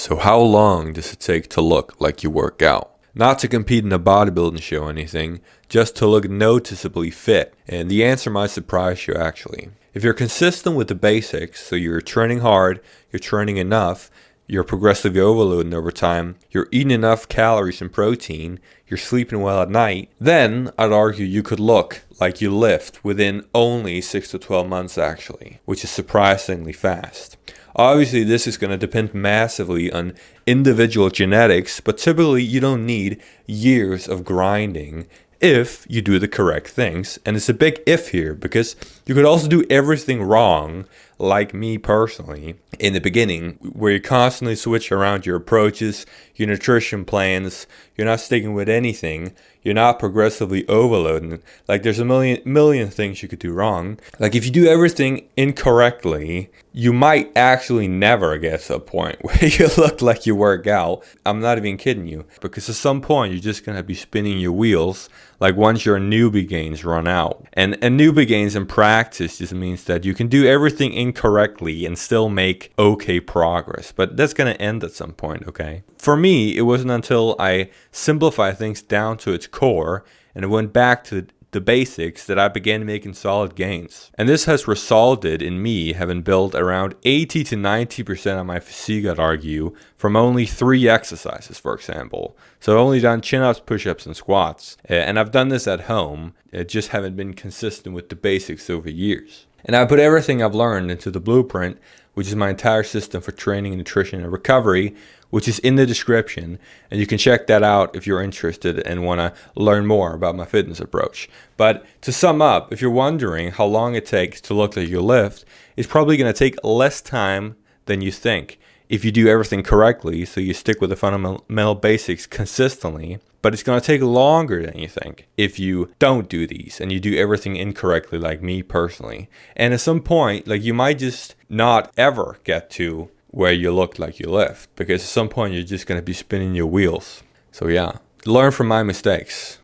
So how long does it take to look like you work out? Not to compete in a bodybuilding show or anything, just to look noticeably fit. And the answer might surprise you actually. If you're consistent with the basics, so you're training hard, you're training enough, you're progressively overloading over time, you're eating enough calories and protein, you're sleeping well at night, then I'd argue you could look like you lift within only 6 to 12 months actually, which is surprisingly fast. Obviously, this is going to depend massively on individual genetics, but typically you don't need years of grinding if you do the correct things. And it's a big if here, because you could also do everything wrong, like me personally, in the beginning, where you constantly switch around your approaches, your nutrition plans, you're not sticking with anything, you're not progressively overloading. Like there's a million things you could do wrong. Like if you do everything incorrectly, you might actually never get to a point where you look like you work out. I'm not even kidding you, because at some point you're just gonna be spinning your wheels. Like once your newbie gains run out, and newbie gains in practice just means that you can do everything incorrectly and still make okay progress, but that's gonna end at some point. Okay, for me it wasn't until I simplified things down to its core and went back to the basics that I began making solid gains. And this has resulted in me having built around 80 to 90% of my physique, I'd argue, from only 3 exercises, for example. So I've only done chin-ups, push-ups, and squats. And I've done this at home, just haven't been consistent with the basics over years. And I put everything I've learned into the blueprint, which is my entire system for training, nutrition, and recovery, which is in the description, and you can check that out if you're interested and want to learn more about my fitness approach. But to sum up, if you're wondering how long it takes to look like you lift, it's probably going to take less time than you think if you do everything correctly, so you stick with the fundamental basics consistently. But it's going to take longer than you think if you don't do these and you do everything incorrectly, like me personally. And at some point, like you might just not ever get to where you look like you lift, because at some point you're just going to be spinning your wheels. So yeah, learn from my mistakes.